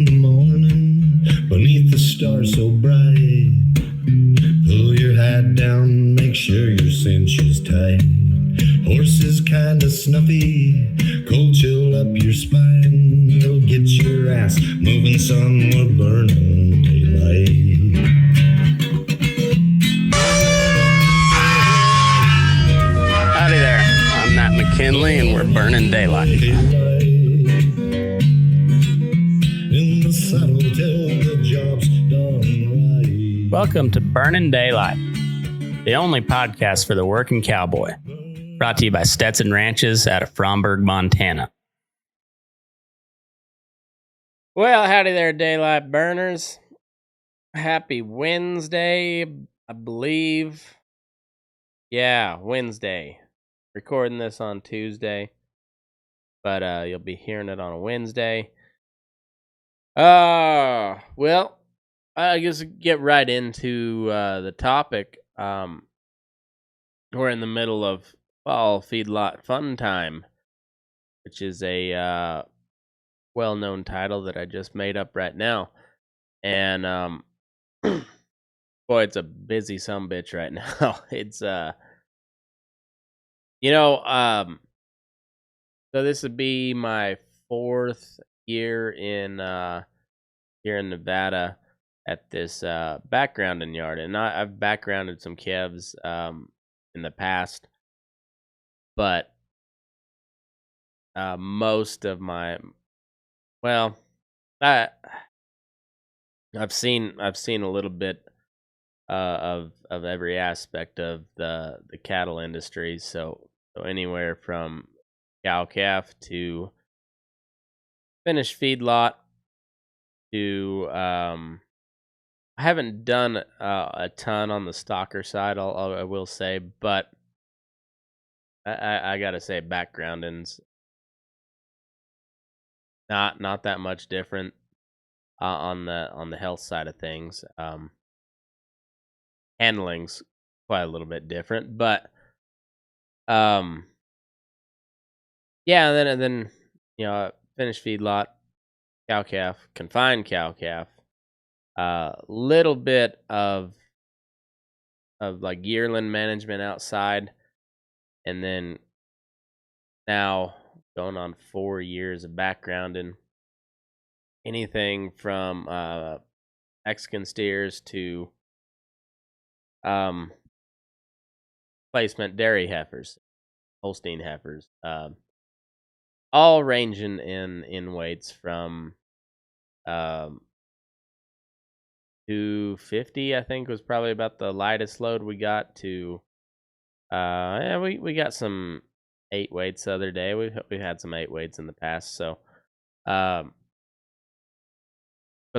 the morning, beneath the stars so bright. Pull your hat down, make sure your cinch is tight. Horses kinda snuffy, cold chill up your spine. They'll get your ass moving, son, we're burning daylight. Howdy there, I'm Matt McKinley and we're burning daylight. In the saddle till the job's done right. Welcome to Burnin' Daylight, the only podcast for the working cowboy. Brought to you by Stetson Ranches out of Fromberg, Montana. Well, howdy there, daylight burners. Happy Wednesday, I believe. Yeah, Wednesday. Recording this on Tuesday, but you'll be hearing it on a Wednesday. Well, I guess get right into the topic. We're in the middle of fall feedlot fun time, which is a well-known title that I just made up right now. And boy, it's a busy sumbitch right now. It's so this would be my fourth year in here in Nevada at this backgrounding yard, and I've backgrounded some calves in the past, but most of my I've seen a little bit of every aspect of the cattle industry, so anywhere from cow calf to finished feedlot to I haven't done a ton on the stocker side, I will say, but I gotta say backgrounding's not that much different on the health side of things. Handling's quite a little bit different, but yeah, and then finished feedlot, cow calf, confined cow calf, little bit of like yearling management outside, and then now going on 4 years of backgrounding, anything from Mexican steers to placement dairy heifers, Holstein heifers, all ranging in weights from 250, I think, was probably about the lightest load we got, to we got some 8 weights the other day. We've had some 8 weights in the past, so but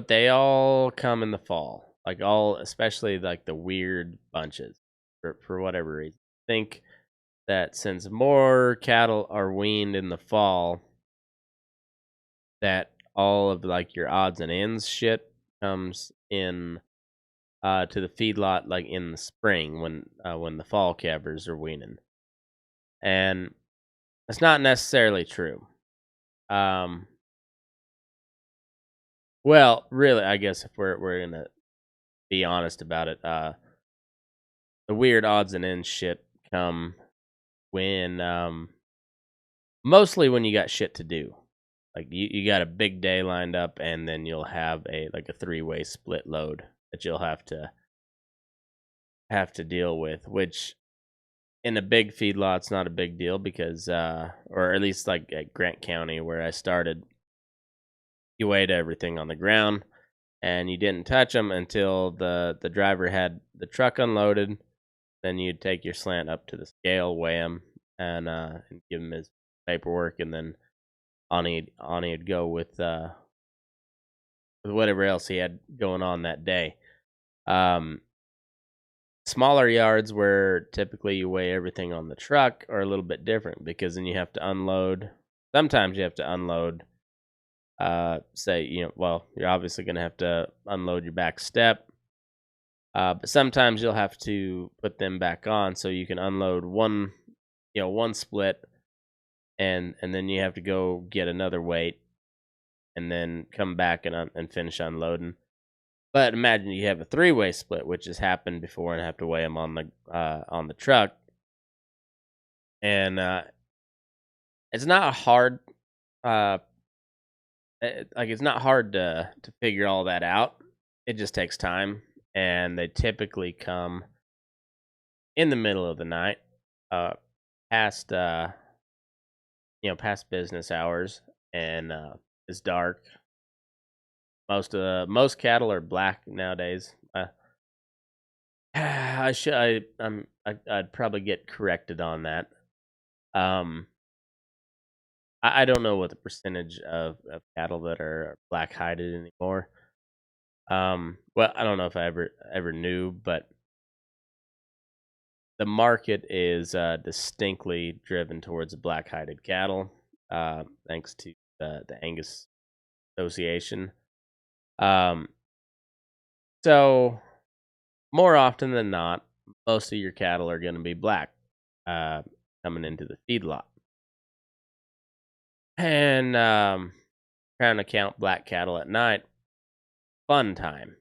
they all come in the fall, like especially like the weird bunches for whatever reason. I think that since more cattle are weaned in the fall, that all of like your odds and ends shit comes in to the feedlot like in the spring when the fall calvers are weaning, and it's not necessarily true. Well, really, I guess if we're gonna be honest about it, the weird odds and ends shit come when mostly when you got shit to do. Like you got a big day lined up, and then you'll have a 3-way split load that you'll have to deal with, which in a big feedlot's not a big deal because or at least like at Grant County where I started, you weighed everything on the ground and you didn't touch them until the driver had the truck unloaded. Then you'd take your slant up to the scale, weigh him, and give him his paperwork, and then on he'd go with whatever else he had going on that day. Smaller yards where typically you weigh everything on the truck are a little bit different because then you have to unload. Sometimes you have to unload. You're obviously going to have to unload your back step. But sometimes you'll have to put them back on so you can unload one split, and then you have to go get another weight and then come back and finish unloading. But imagine you have a three-way split, which has happened before, and have to weigh them on the truck. And it's not hard, uh, it's not hard to figure all that out. It just takes time, and they typically come in the middle of the night, uh, past past business hours, and it's dark. Most cattle are black nowadays. I'd probably get corrected on that. Um, I don't know what the percentage of cattle that are black hided anymore. Well, I don't know if I ever knew, but the market is distinctly driven towards black hided cattle, thanks to the Angus Association. Um, so more often than not, most of your cattle are going to be black, uh, coming into the feedlot. And trying to count black cattle at night, fun time,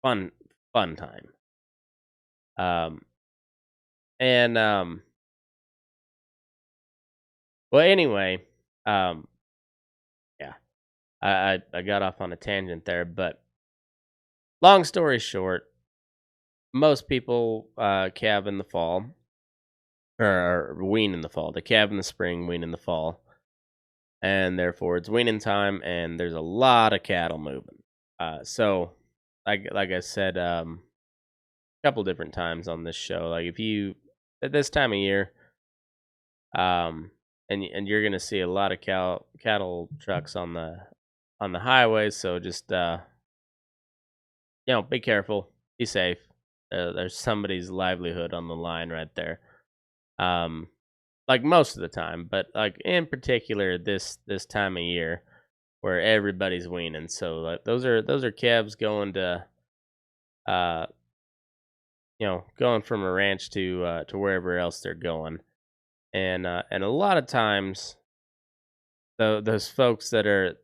fun time. Um, and well, anyway, yeah, I got off on a tangent there, but long story short, most people calve in the fall, or wean in the fall. They calve in the spring, wean in the fall, and therefore it's weaning time, and there's a lot of cattle moving. So, like I said, a couple different times on this show, like if you at this time of year, and you're gonna see a lot of cattle trucks on the highways. So just be careful, be safe. There's somebody's livelihood on the line right there. Um, like most of the time, but like in particular this time of year where everybody's weaning. So like those are calves going to uh going from a ranch to wherever else they're going. And a lot of times those folks that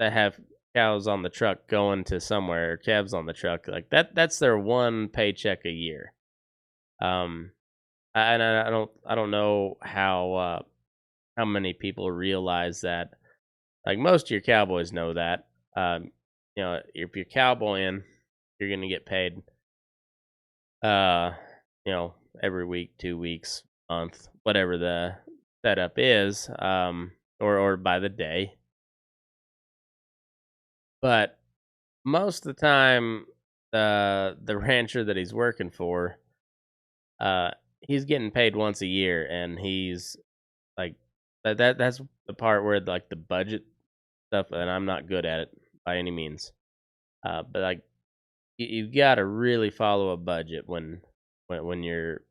have cows on the truck going to somewhere, or calves on the truck, like that's their one paycheck a year. Um and I don't know how many people realize that. Like most of your cowboys know that. If you're cowboying, you're gonna get paid uh, every week, 2 weeks, month, whatever the setup is, or by the day. But most of the time, the rancher that he's working for, uh, he's getting paid once a year, and he's like that's the part where like the budget stuff, and I'm not good at it by any means. But like you got to really follow a budget when you're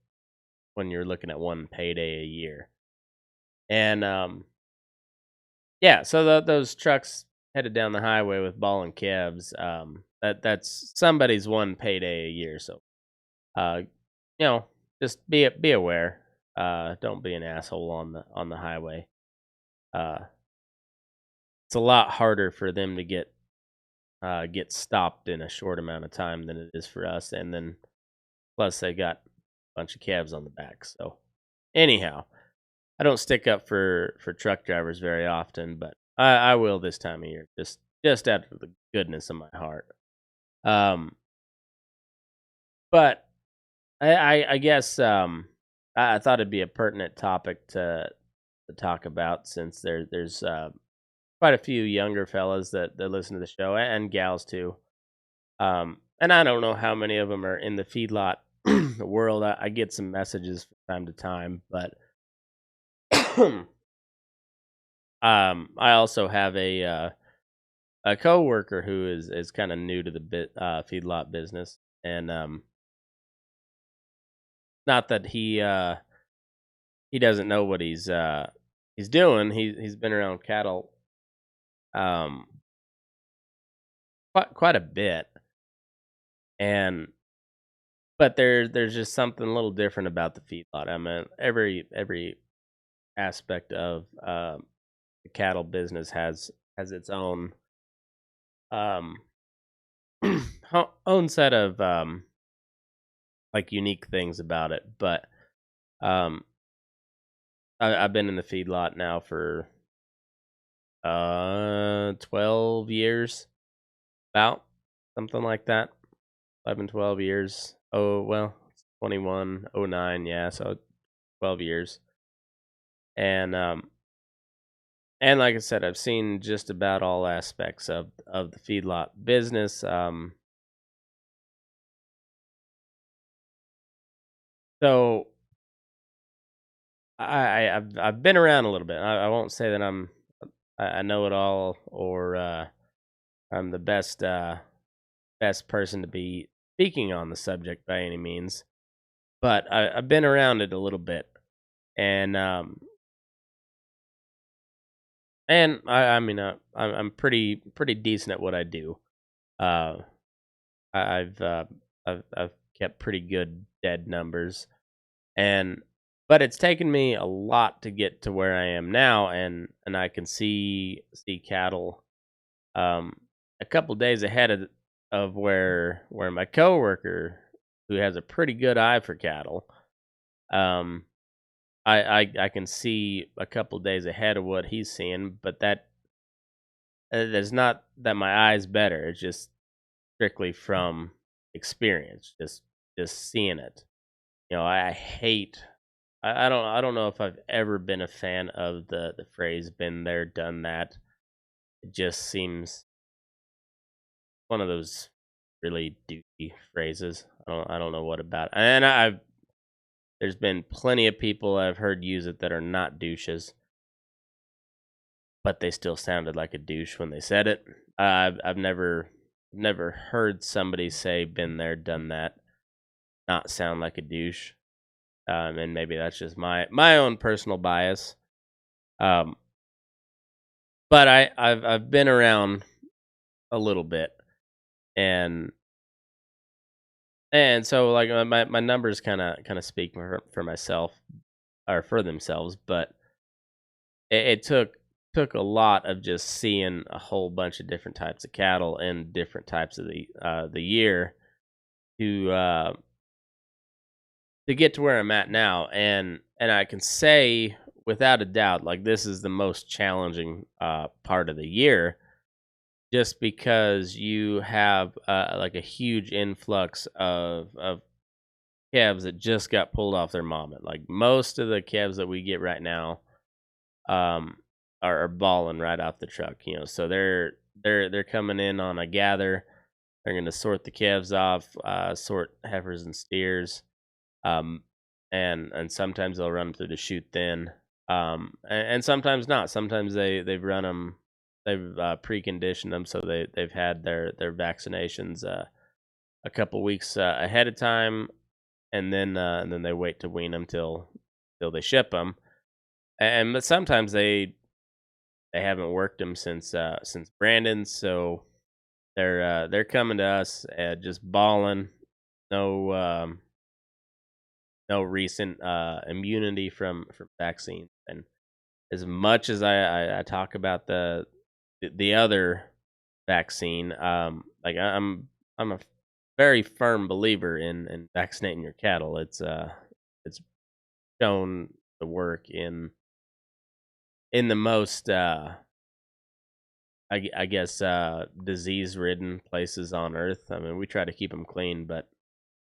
looking at one payday a year. And yeah, so those trucks headed down the highway with ball and calves. That's somebody's one payday a year. So uh, just be aware. Don't be an asshole on the highway. Uh, it's a lot harder for them to get stopped in a short amount of time than it is for us, and then plus they got a bunch of calves on the back. So anyhow, I don't stick up for truck drivers very often, but I will this time of year, just out of the goodness of my heart. Um, but I guess I thought it'd be a pertinent topic to talk about, since there's quite a few younger fellas that listen to the show, and gals too. And I don't know how many of them are in the feedlot world. I get some messages from time to time, but I also have a coworker who is kind of new to the feedlot business, and not that he doesn't know what he's doing. He's been around cattle um quite a bit, and but there's just something a little different about the feedlot. I mean, every aspect of the cattle business has has its own um own set of like unique things about it. But um, I've been in the feedlot now for 12 years, about something like that. 11, 12 years. Oh well, it's 21, oh 09, yeah, so 12 years. And like I said, I've seen just about all aspects of the feedlot business. So I've been around a little bit. I won't say that I know it all, or I'm the best person to be speaking on the subject by any means. But I've been around it a little bit, and I mean I'm pretty decent at what I do. Uh, I've I've kept pretty good dead numbers, and but it's taken me a lot to get to where I am now, and I can see cattle um a couple days ahead of where my coworker, who has a pretty good eye for cattle, um I can see a couple days ahead of what he's seeing, but that's not that my eye's better. It's just strictly from experience, just seeing it. I hate. I don't know if I've ever been a fan of the phrase "been there, done that." It just seems one of those really douchey phrases. I don't know what about it. And there's been plenty of people I've heard use it that are not douches, but they still sounded like a douche when they said it. I've never heard somebody say "been there, done that" not sound like a douche. And maybe that's just my own personal bias. Um, but I've been around a little bit, and so like my numbers kind of speak for myself, or for themselves. But it took a lot of just seeing a whole bunch of different types of cattle and different types of the year to get to where I'm at now, and I can say without a doubt, like, this is the most challenging part of the year, just because you have like a huge influx of calves that just got pulled off their mama. Like, most of the calves that we get right now um are balling right off the truck, so they're coming in on a gather. They're going to sort the calves off, sort heifers and steers, um, and sometimes they'll run them through the chute thin, and sometimes not. Sometimes they've run them, they've preconditioned them, so they've had their vaccinations a couple weeks ahead of time, and then they wait to wean them till they ship them. And but sometimes they haven't worked them since Brandon, so they're coming to us just balling. No. No recent immunity from vaccines. And as much as I talk about the other vaccine, like I'm a very firm believer in vaccinating your cattle. It's shown to work in the most I guess disease ridden places on Earth. I mean, we try to keep them clean, but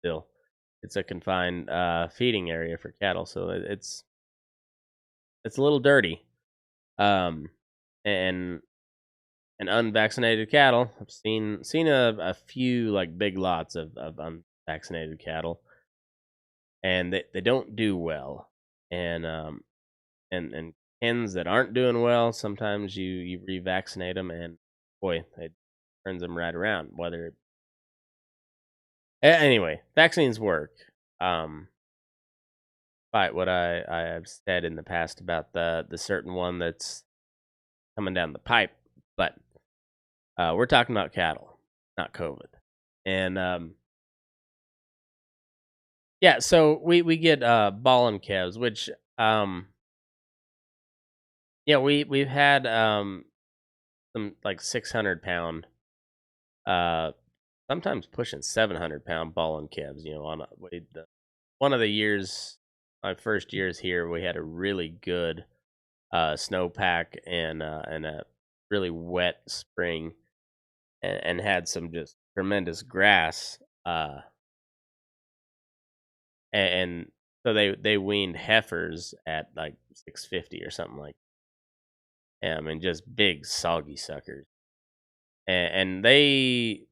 still, it's a confined feeding area for cattle, so it's a little dirty. Um, and unvaccinated cattle, I've seen a few like big lots of unvaccinated cattle, and they don't do well. And and hens that aren't doing well, sometimes you revaccinate them, and boy, it turns them right around. Anyway, vaccines work. Um, Despite what I have said in the past about the certain one that's coming down the pipe, but we're talking about cattle, not COVID. And yeah, so we get ballin' calves, which yeah, we've had some like 600 pound, uh, sometimes pushing 700 pound balling calves. On one of the years, my first years here, we had a really good snowpack and a really wet spring, and had some just tremendous grass. And so they weaned heifers at like 650 or something like. And just big soggy suckers. And we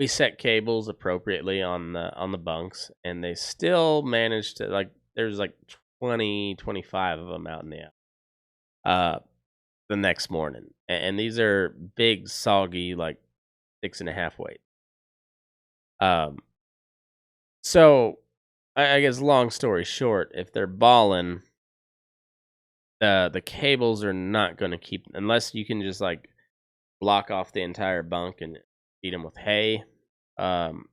set cables appropriately on the bunks, and they still managed to, like, there's like 25 of them out in the uh the next morning, and these are big soggy, like 6.5 weight. um so I guess, long story short, if they're balling, the cables are not going to keep, unless you can just like block off the entire bunk and feed them with hay. um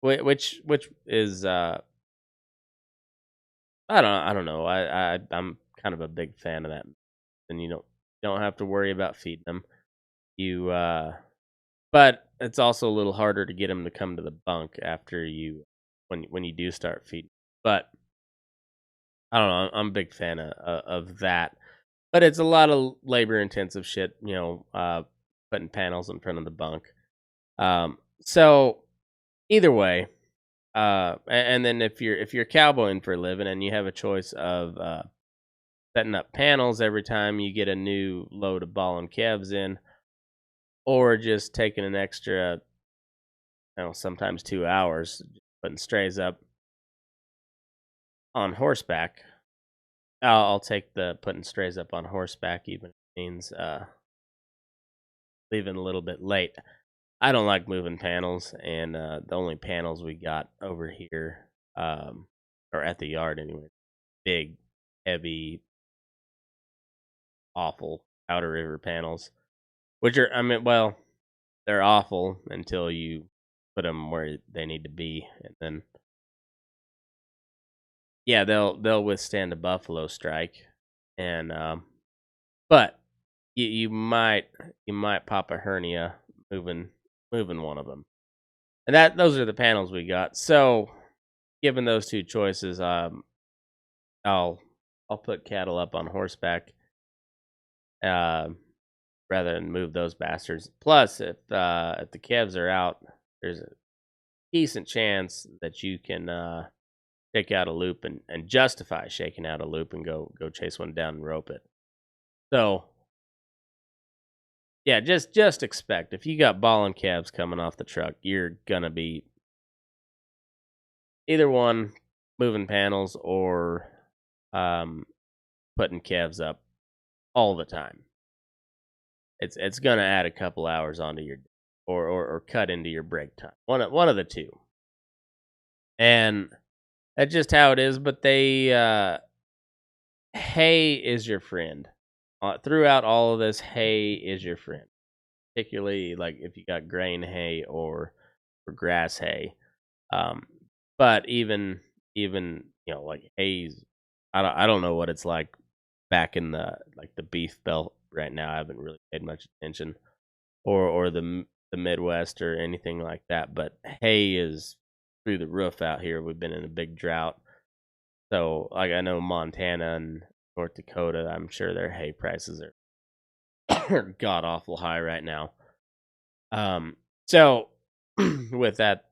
which is, I don't know. I'm kind of a big fan of that. And you don't have to worry about feeding them. You But it's also a little harder to get them to come to the bunk after you when you do start feeding. But I don't know. I'm a big fan of that. But it's a lot of labor intensive shit. Putting panels in front of the bunk. So either way, and then if you're cowboying for a living and you have a choice of setting up panels every time you get a new load of ball and calves in, or just taking an extra, sometimes 2 hours putting strays up on horseback, I'll take the putting strays up on horseback, even if it means leaving a little bit late. I don't like moving panels, and the only panels we got over here, or at the yard anyway, big, heavy, awful outer river panels, which are, well, they're awful until you put them where they need to be, and then yeah, they'll withstand a buffalo strike, and but you might pop a hernia moving one of them, and those are the panels we got. So, given those two choices, I'll put cattle up on horseback, uh, rather than move those bastards. Plus, if the calves are out, there's a decent chance that you can shake out a loop and justify shaking out a loop and go chase one down and rope it. So yeah, just expect, if you got ball and calves coming off the truck, you're gonna be either one, moving panels or um, putting calves up all the time. It's gonna add a couple hours onto your, or cut into your break time. One of the two, and that's just how it is. But hay is your friend. Throughout all of this, hay is your friend. Particularly like if you got grain hay or grass hay. Um, but even like hays, I don't know what it's like back in the beef belt right now. I haven't really paid much attention, or the Midwest or anything like that. But hay is through the roof out here. We've been in a big drought, so like I know Montana and North Dakota, I'm sure their hay prices are god awful high right now. So with that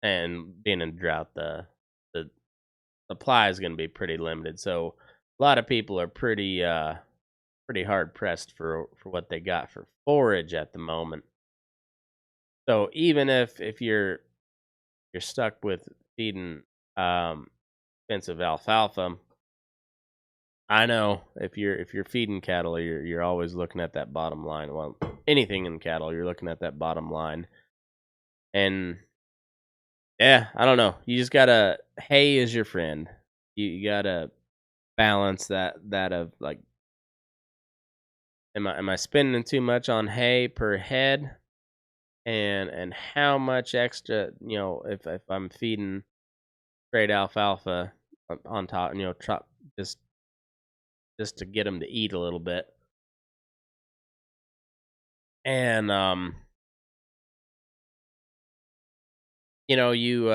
and being in drought, the supply is going to be pretty limited. So a lot of people are pretty hard pressed for what they got for forage at the moment. So even if you're stuck with feeding expensive alfalfa, I know if you're feeding cattle, you're always looking at that bottom line. Well, anything in cattle, you're looking at that bottom line. And yeah, I don't know. You just gotta, hay is your friend. You gotta balance that of like, am I spending too much on hay per head, and how much extra, if I'm feeding straight alfalfa on top, just just to get them to eat a little bit. And you know, you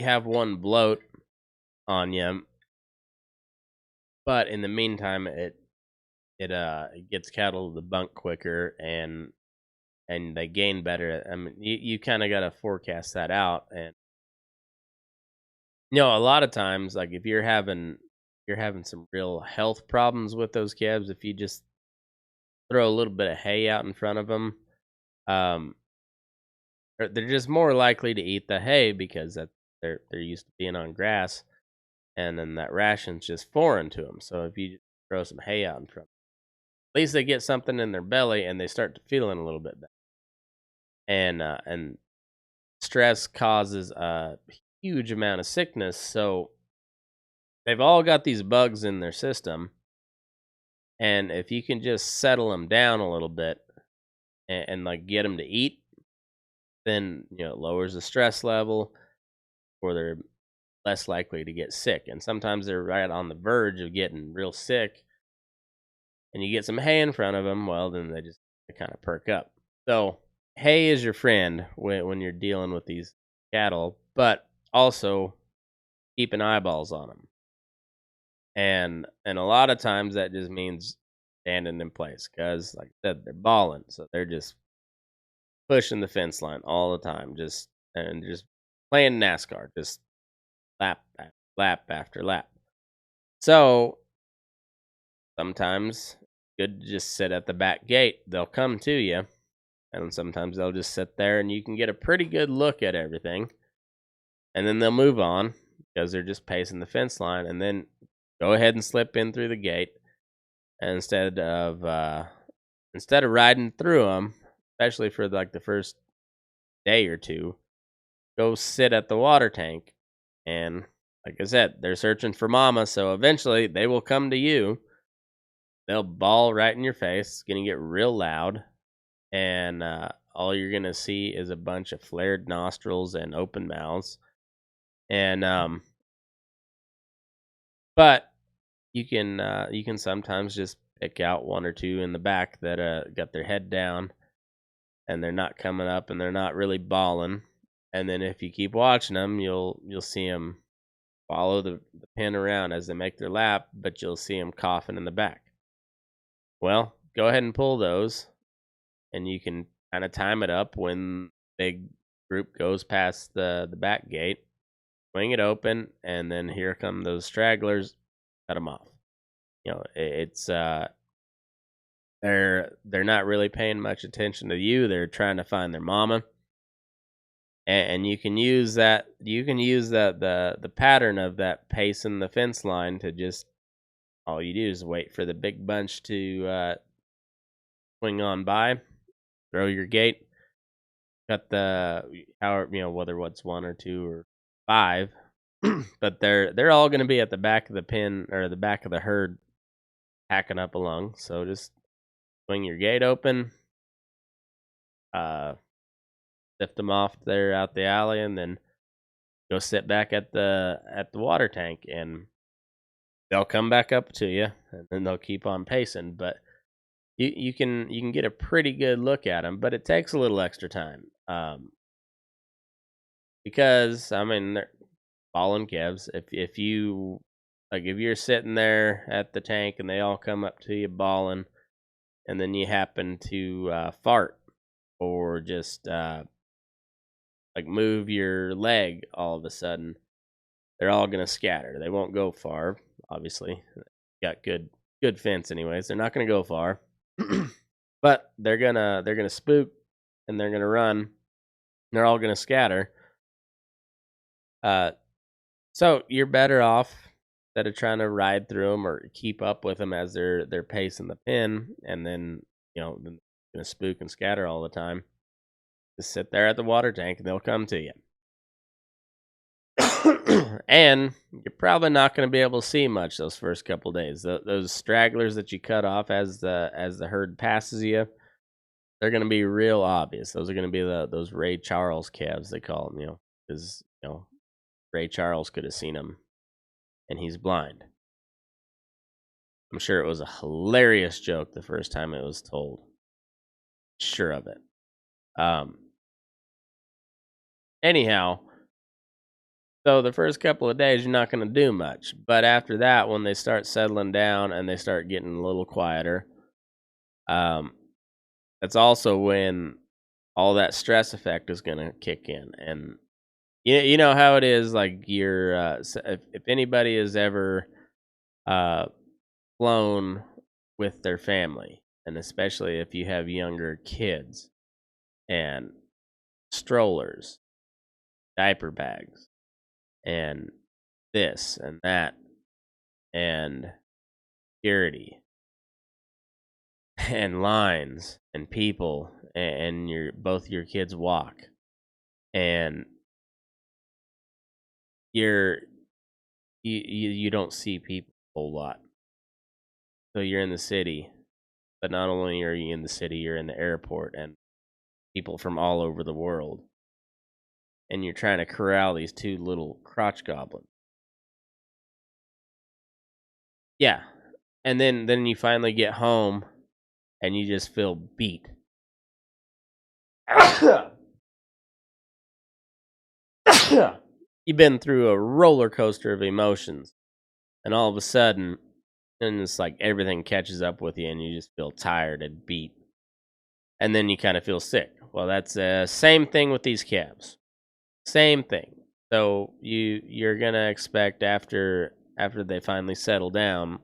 have one bloat on you, but in the meantime, it gets cattle to the bunk quicker, and they gain better. I mean, you kind of got to forecast that out, and a lot of times, like if you're having some real health problems with those calves, if you just throw a little bit of hay out in front of them, um, they're just more likely to eat the hay because they're used to being on grass, and then that ration's just foreign to them. So if you throw some hay out in front, at least they get something in their belly and they start to feeling a little bit better. And stress causes a huge amount of sickness, so they've all got these bugs in their system, and if you can just settle them down a little bit and like get them to eat, then it lowers the stress level, or they're less likely to get sick. And sometimes they're right on the verge of getting real sick, and you get some hay in front of them, well, then they kind of perk up. So hay is your friend when you're dealing with these cattle, but also keeping eyeballs on them. And a lot of times that just means standing in place because, like I said, they're balling, so they're just pushing the fence line all the time, just playing NASCAR, just lap after lap after lap. So sometimes good to just sit at the back gate. They'll come to you, and sometimes they'll just sit there, and you can get a pretty good look at everything, and then they'll move on because they're just pacing the fence line, and then go ahead and slip in through the gate. And instead of riding through them, especially for like the first day or two, go sit at the water tank. And like I said, they're searching for mama, so eventually they will come to you. They'll bawl right in your face. It's gonna get real loud, and all you're gonna see is a bunch of flared nostrils and open mouths. And but you can sometimes just pick out one or two in the back that got their head down, and they're not coming up, and they're not really bawling. And then if you keep watching them, you'll see them follow the pin around as they make their lap, but you'll see them coughing in the back. Well, go ahead and pull those, and you can kind of time it up when big group goes past the back gate. Swing it open, and then here come those stragglers. Cut them off. It's they're not really paying much attention to you. They're trying to find their mama, and you can use that. You can use the pattern of that pacing the fence line to just, all you do is wait for the big bunch to swing on by, throw your gate, cut the however, whether what's one or two or five, but they're all going to be at the back of the pen or the back of the herd, hacking up along. So just swing your gate open, lift them off there out the alley, and then go sit back at the water tank, and they'll come back up to you, and then they'll keep on pacing. But you can get a pretty good look at them, but it takes a little extra time, because I mean they're fallen calves. If you like, if you're sitting there at the tank and they all come up to you bawling, and then you happen to fart, or just like move your leg all of a sudden, they're all gonna scatter. They won't go far, obviously. Got good fence anyways. They're not gonna go far. But they're gonna spook, and they're gonna run. And they're all gonna scatter. So you're better off, instead of trying to ride through them or keep up with them as they're pacing the pen, and then then gonna spook and scatter all the time. Just sit there at the water tank, and they'll come to you. And you're probably not going to be able to see much those first couple days. Those stragglers that you cut off as the herd passes you, they're going to be real obvious. Those are going to be those Ray Charles calves, they call them. Because Ray Charles could have seen them, and he's blind. I'm sure it was a hilarious joke the first time it was told. sure of it. Um, anyhow, so the first couple of days you're not going to do much, but after that, when they start settling down and they start getting a little quieter, um, that's also when all that stress effect is going to kick in. And you know how it is, like you're if anybody has ever uh, flown with their family, and especially if you have younger kids and strollers, diaper bags, and this and that, and security, and lines, and people, and your both your kids walk, and you're you don't see people a whole lot. So you're in the city, but not only are you in the city, you're in the airport, and people from all over the world, and you're trying to corral these two little crotch goblins. Yeah, and then you finally get home, and you just feel beat. You've been through a roller coaster of emotions, and all of a sudden, and it's like everything catches up with you, and you just feel tired and beat, and then you kind of feel sick. Well, that's the same thing with these calves. Same thing. So you're gonna expect after they finally settle down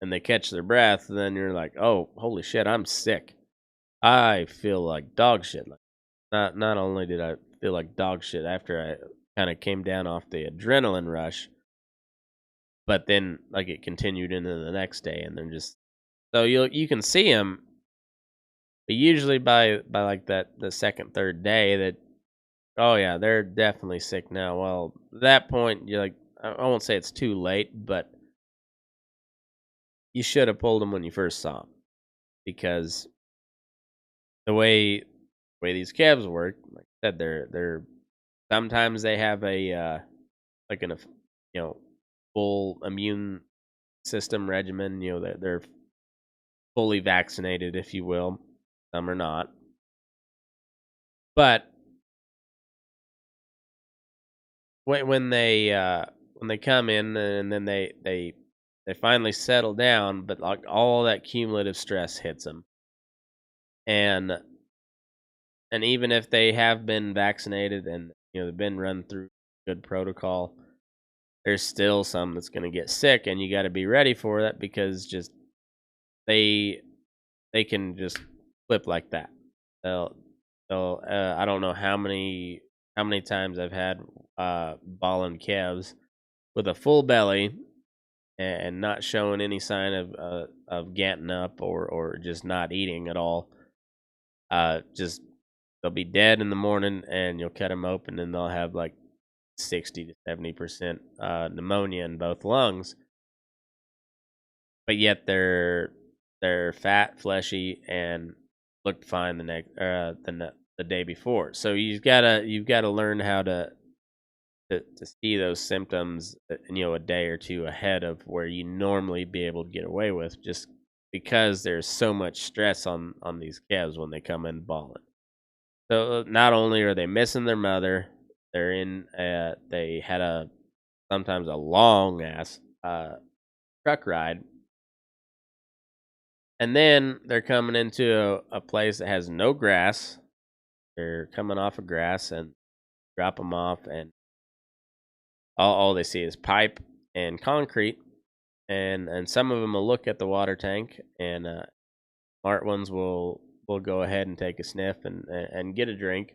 and they catch their breath, then you're like, oh, holy shit, I'm sick. I feel like dog shit. Like, not only did I feel like dog shit after I kind of came down off the adrenaline rush, but then like it continued into the next day, and then just so you can see them, but usually by like the second third day that oh yeah, they're definitely sick now. Well, at that point you're like I won't say it's too late, but you should have pulled them when you first saw them because the way these calves work, like I said, they're sometimes they have a like an you know full immune system regimen. You know they're fully vaccinated, if you will. Some are not, but when they come in and then they finally settle down, but like all that cumulative stress hits them, and even if they have been vaccinated and they've been run through good protocol, there's still some that's going to get sick, and you got to be ready for that because just they they can just flip like that. They'll I don't know how many times I've had ballin' calves with a full belly and not showing any sign of ganting up or just not eating at all. Just they'll be dead in the morning, and you'll cut them open, and they'll have like 60 to 70% pneumonia in both lungs, but yet they're fat, fleshy, and looked fine the day before. So you've gotta learn how to see those symptoms, a day or two ahead of where you normally be able to get away with, just because there's so much stress on these calves when they come in balling. So not only are they missing their mother, they had a sometimes a long ass truck ride, and then they're coming into a place that has no grass. They're coming off of grass and drop them off, and all they see is pipe and concrete. And some of them will look at the water tank, and smart ones will go ahead and take a sniff and get a drink.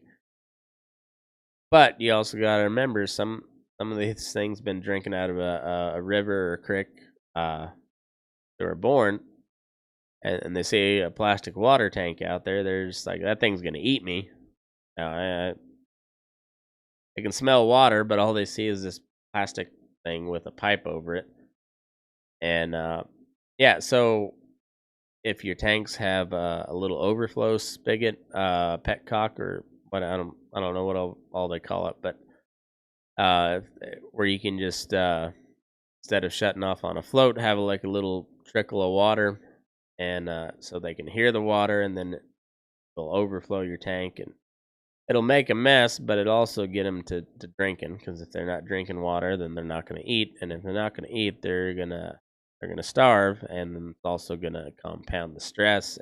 But you also got to remember some of these things been drinking out of a river or a creek. They were born, and they see a plastic water tank out there. They're just like, that thing's gonna eat me. They can smell water, but all they see is this plastic thing with a pipe over it. And yeah, so if your tanks have a little overflow spigot, petcock, or what I don't know what all they call it, but where you can just instead of shutting off on a float, have like a little trickle of water, and so they can hear the water, and then it'll overflow your tank, and it'll make a mess, but it also get them to drinking, because if they're not drinking water, then they're not going to eat, and if they're not going to eat, they're gonna starve, and then it's also gonna compound the stress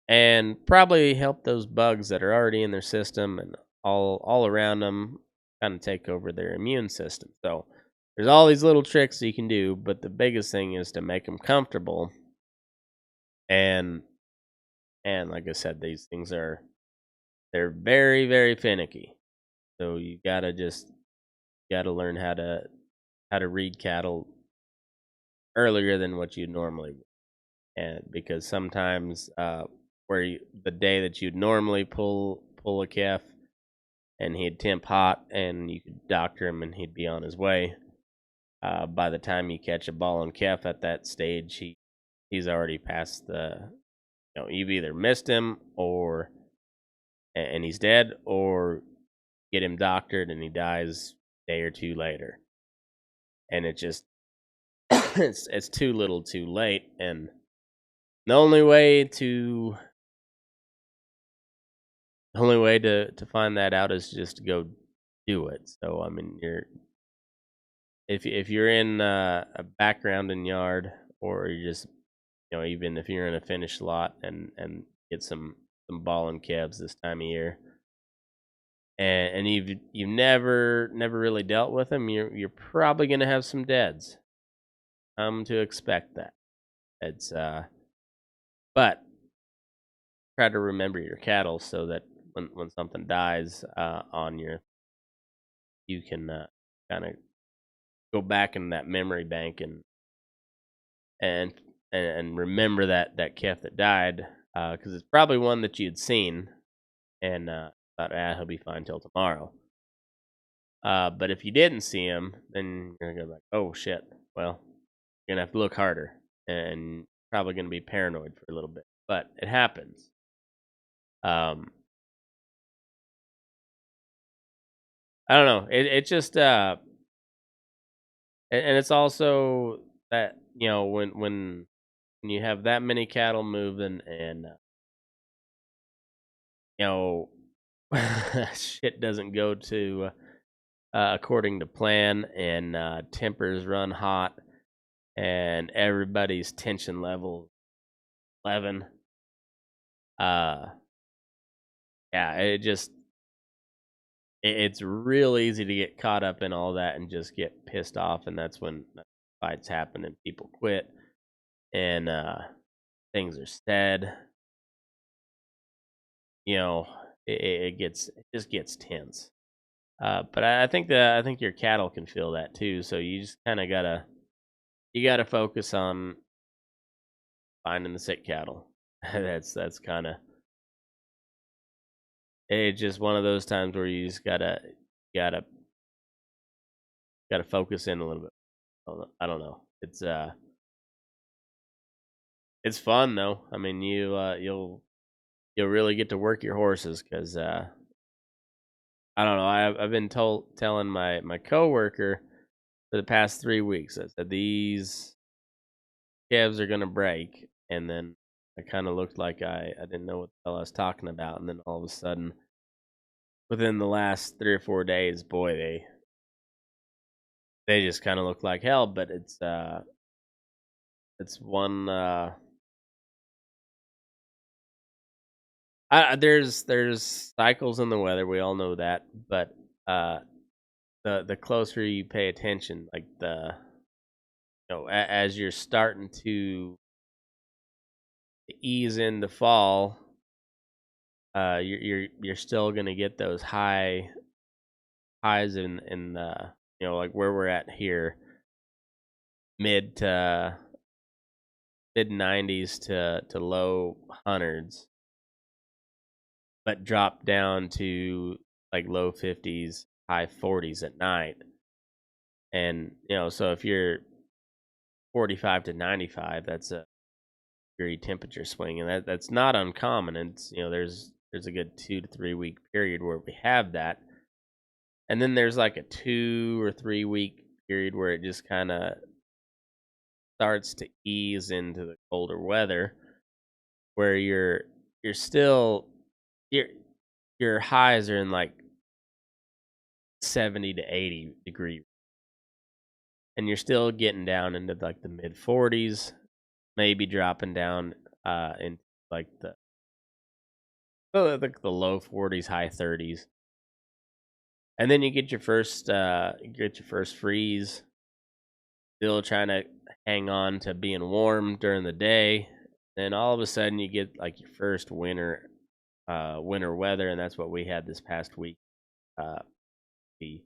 and probably help those bugs that are already in their system and all around them kind of take over their immune system. So there's all these little tricks you can do, but the biggest thing is to make them comfortable. And like I said, these things they're very, very finicky. So you gotta learn how to read cattle earlier than what you normally would. And because sometimes the day that you'd normally pull a calf and he'd temp hot and you could doctor him and he'd be on his way, by the time you catch a ball and calf at that stage, he's already past you've either missed him and he's dead, or get him doctored and he dies a day or two later, and it just it's too little too late. And the only way to find that out is just to go do it. So I mean, if you're in a background in yard, or you're just even if you're in a finished lot and get some ball and calves this time of year, and you've never really dealt with them, you're probably gonna have some deads. Come to expect that. It's but try to remember your cattle so that when something dies on you can kind of go back in that memory bank and remember that calf that died, because it's probably one that you'd seen and thought, he'll be fine till tomorrow. But if you didn't see him, then you're gonna go like, oh shit, well, you're gonna have to look harder and probably gonna be paranoid for a little bit. But it happens. I don't know. It just and it's also that when you have that many cattle moving and shit doesn't go to according to plan, and tempers run hot, and everybody's tension level 11. Yeah, it's real easy to get caught up in all that and just get pissed off, and that's when fights happen and people quit and things are said. It just gets tense. But I think your cattle can feel that too. So you just kind of gotta focus on finding the sick cattle. that's kind of it's just one of those times where you just gotta focus in a little bit. I don't know. It's fun though. I mean, you'll really get to work your horses, because I don't know. I've been telling my coworker for the past 3 weeks. I said these calves are gonna break, and then I kind of looked like I didn't know what the hell I was talking about, and then all of a sudden, within the last 3 or 4 days, boy, they just kind of look like hell. But it's one. There's cycles in the weather. We all know that, but the closer you pay attention, like as you're starting to ease into fall, you're still gonna get those highs in like where we're at here, mid 90s to low hundreds, but drop down to like low 50s, high 40s at night. And so if you're 45 to 95, that's a degree temperature swing, and that's not uncommon. And it's, there's a good 2 to 3 week period where we have that, and then there's like a 2 or 3 week period where it just kind of starts to ease into the colder weather, where you're still your your highs are in like 70 to 80 degree, and you're still getting down into like the mid 40s, maybe dropping down in like the low 40s, high 30s. And then you get your first freeze, still trying to hang on to being warm during the day. Then all of a sudden you get like your first winter weather, and that's what we had this past week. Uh, we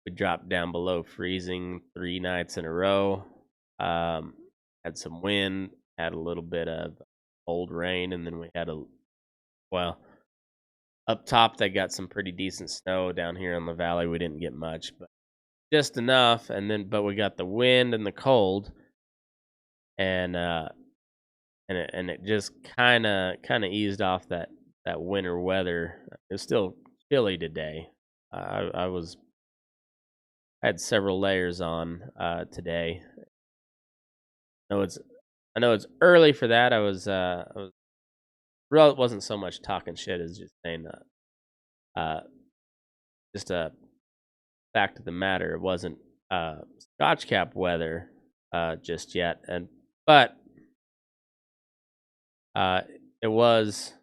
we dropped down below freezing 3 nights in a row. Um, had some wind, had a little bit of cold rain, and then we had well, up top they got some pretty decent snow. Down here in the valley we didn't get much, but just enough. And then but we got the wind and the cold, and it just kind of eased off that winter weather. It was still chilly today. I had several layers on today. I know it's early for that. Well, it wasn't so much talking shit as just saying just a fact of the matter. It wasn't Scotch cap weather just yet, but it was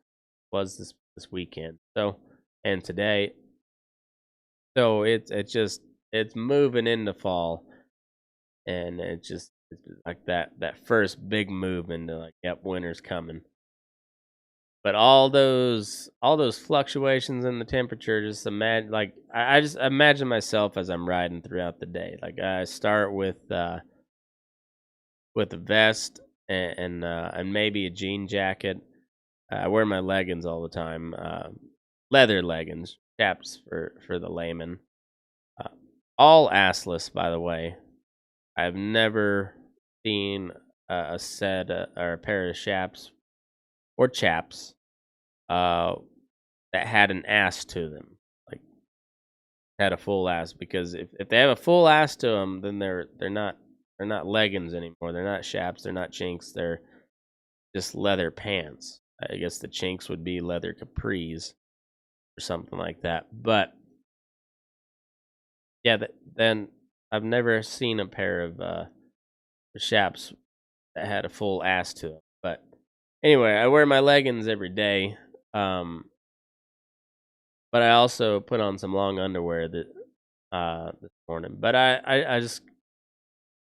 this weekend. So and today, so it's moving into fall, and it's like that first big move into like, yep, winter's coming. But all those fluctuations in the temperature, just imagine, like I just imagine myself as I'm riding throughout the day. Like I start with a vest and maybe a jean jacket. I wear my leggings all the time, leather leggings, chaps for the layman. Uh, all assless, by the way. I've never seen a set or a pair of chaps or chaps uh, that had an ass to them, like had a full ass. Because if they have a full ass to them, then they're not leggings anymore. They're not chaps. They're not chinks. They're just leather pants. I guess the chinks would be leather capris or something like that. But yeah, then I've never seen a pair of chaps that had a full ass to them. But anyway, I wear my leggings every day. But I also put on some long underwear this morning. But I just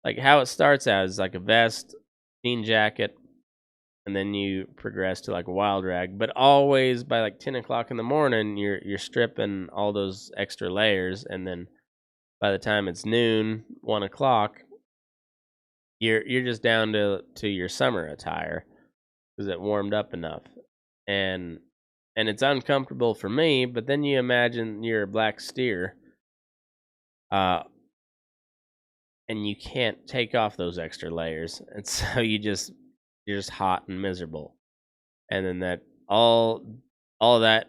like how it starts out is like a vest, jean jacket, and then you progress to like a wild rag. But always by like 10 o'clock in the morning, you're stripping all those extra layers, and then by the time it's noon, 1 o'clock, you're just down to your summer attire because it warmed up enough, and it's uncomfortable for me. But then you imagine you're a black steer, uh, and you can't take off those extra layers, and so you're just hot and miserable, and then that all that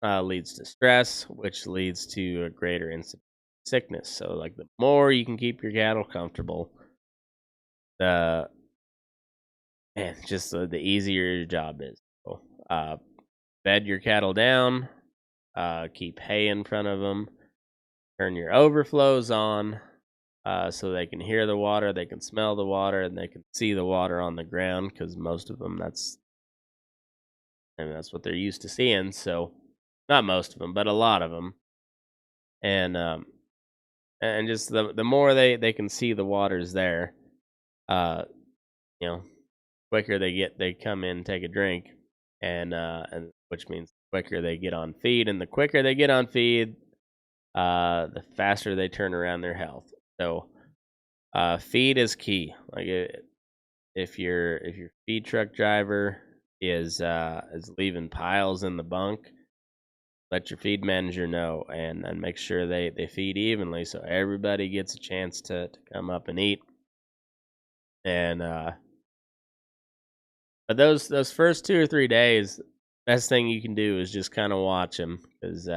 leads to stress, which leads to a greater incidence of sickness. So like the more you can keep your cattle comfortable, the man, just the easier your job is. So, bed your cattle down, keep hay in front of them, turn your overflows on, so they can hear the water, they can smell the water, and they can see the water on the ground. Because most of them, that's what they're used to seeing. So, not most of them, but a lot of them, and just the more they can see the waters there, uh, you know, quicker they come in, take a drink, and which means quicker they get on feed, and the quicker they get on feed, the faster they turn around their health. So, feed is key. Like if your feed truck driver is leaving piles in the bunk, let your feed manager know, and make sure they feed evenly so everybody gets a chance to come up and eat. And but those first 2 or 3 days, best thing you can do is just kind of watch them, because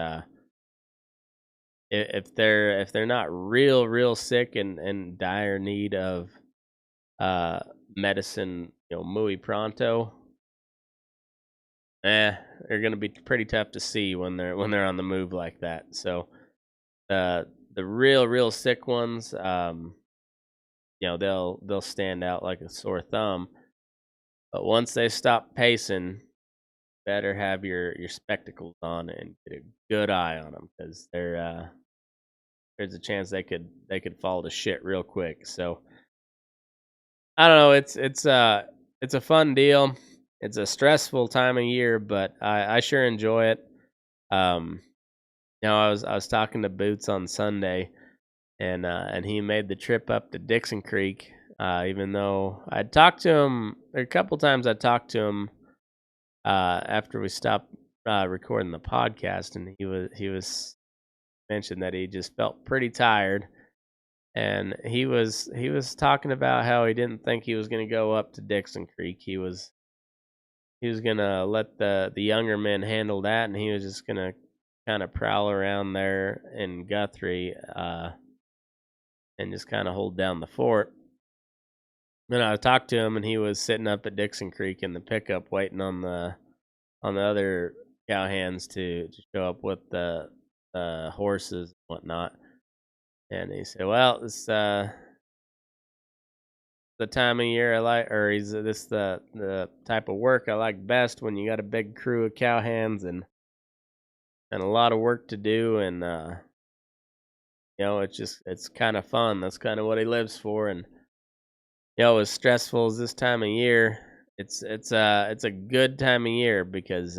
if they're not real sick and dire need of medicine, muy pronto, they're gonna be pretty tough to see when they're on the move like that. So the real sick ones, they'll stand out like a sore thumb. But once they stop pacing, better have your spectacles on and get a good eye on them because there's a chance they could fall to shit real quick. So I don't know. It's a fun deal. It's a stressful time of year, but I sure enjoy it. Um, I was talking to Boots on Sunday, and he made the trip up to Dixon Creek. Even though I'd talked to him a couple times, I talked to him after we stopped recording the podcast, and he was mentioned that he just felt pretty tired, and he was talking about how he didn't think he was going to go up to Dixon Creek. He was gonna let the younger men handle that, and he was just gonna kind of prowl around there in Guthrie and just kind of hold down the fort. Then I talked to him, and he was sitting up at Dixon Creek in the pickup, waiting on the other cowhands to show up with the horses and whatnot. And he said, "Well, it's the time of year I like, or he's this the type of work I like best when you got a big crew of cowhands and a lot of work to do, and it's kind of fun. That's kind of what he lives for, and as stressful as this time of year, it's a good time of year because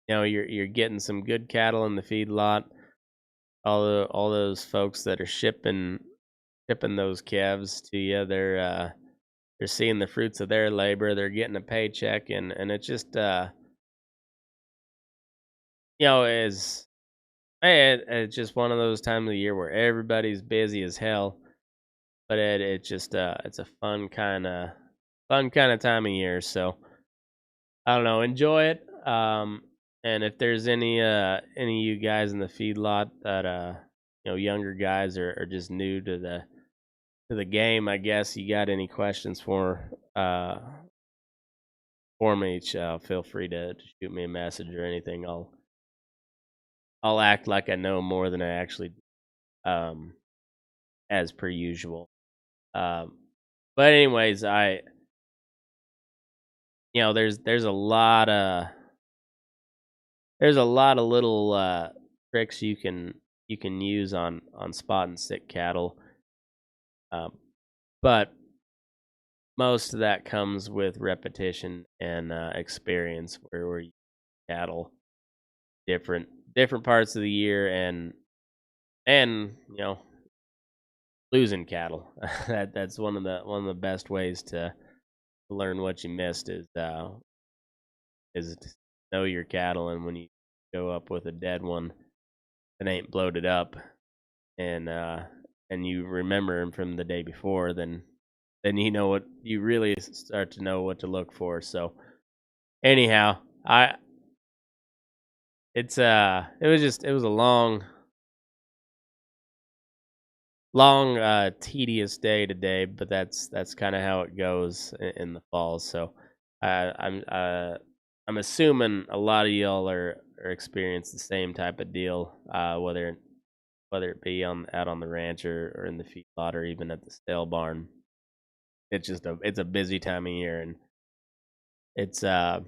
you're getting some good cattle in the feedlot. All those folks that are shipping those calves to you, they're seeing the fruits of their labor. They're getting a paycheck, and it's just is it's just one of those times of the year where everybody's busy as hell. But it's just it's a fun kind of time of year. So I don't know, enjoy it. And if there's any of you guys in the feedlot that younger guys are just new to the game, I guess you got any questions for me, feel free to shoot me a message or anything. I'll act like I know more than I actually as per usual. But anyways, there's a lot of little tricks you can use on spotting sick cattle. But most of that comes with repetition and experience, where you cattle different parts of the year, and losing cattle. That's one of the best ways to learn what you missed is to know your cattle, and when you go up with a dead one that ain't bloated up, and you remember him from the day before, then you really start to know what to look for. So anyhow, it was a long tedious day today, but that's kind of how it goes in the fall. So I'm assuming a lot of y'all are experiencing the same type of deal, whether it be out on the ranch or in the feedlot or even at the stale barn. It's a busy time of year, and it's I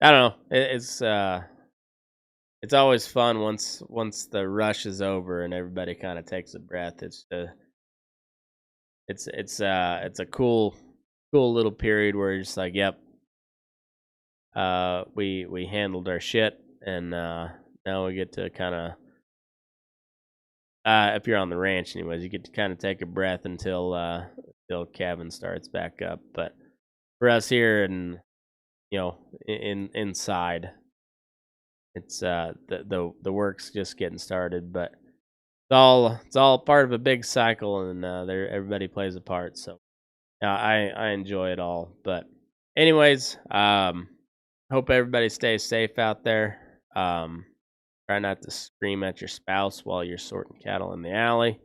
don't know, it's always fun once the rush is over and everybody kind of takes a breath. It's a cool little period where you're just like, yep, we handled our shit, and now we get to kind of if you're on the ranch, anyways, you get to kind of take a breath until calving starts back up. But for us here, and inside, it's the work's just getting started, but it's all part of a big cycle, and everybody plays a part. So I enjoy it all. But anyways, hope everybody stays safe out there. Try not to scream at your spouse while you're sorting cattle in the alley.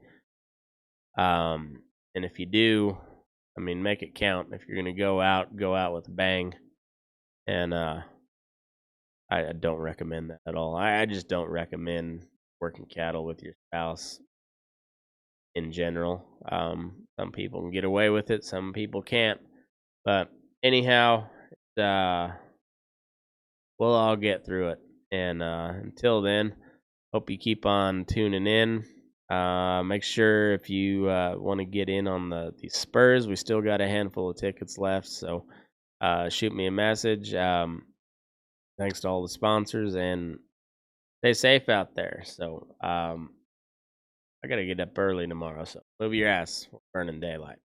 And if you do, I mean, make it count. If you're gonna go out with a bang. and I don't recommend that at all. I just don't recommend working cattle with your spouse in general. Some people can get away with it, some people can't. But anyhow, we'll all get through it. And until then, hope you keep on tuning in. Make sure if you want to get in on the Spurs, we still got a handful of tickets left. So shoot me a message. Thanks to all the sponsors, and stay safe out there. So I got to get up early tomorrow. So move your ass. We're burning daylight.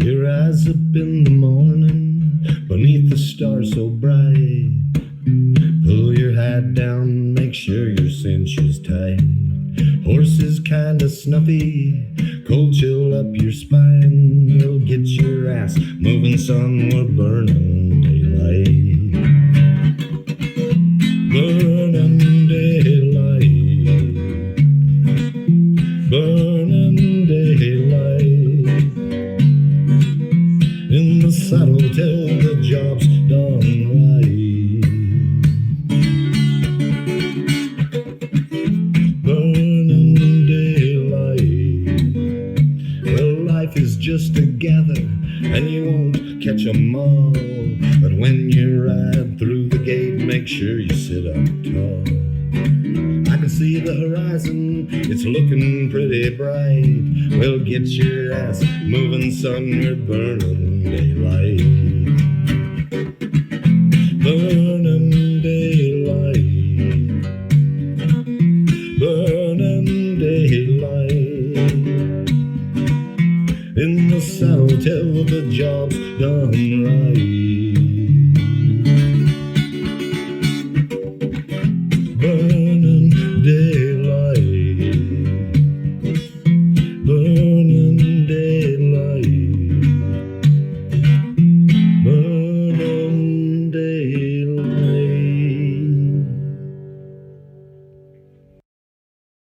Your eyes up in the morning, beneath the stars so bright. Pull your hat down, make sure your cinch is tight. Horses kinda snuffy, cold chill up your spine. We'll get your ass moving, son, we're burning daylight. Burning daylight. Burning daylight. In the saddle till the job's done right. Burning daylight. Well, life is just a gather, and you won't catch 'em all. But when you ride through the gate, make sure you sit up tall. I can see the horizon, it's looking pretty bright. Well, get your ass moving, son, we're burning daylight. Burning daylight. Burning daylight. In the saddle till the job's done right. Burning daylight. Burning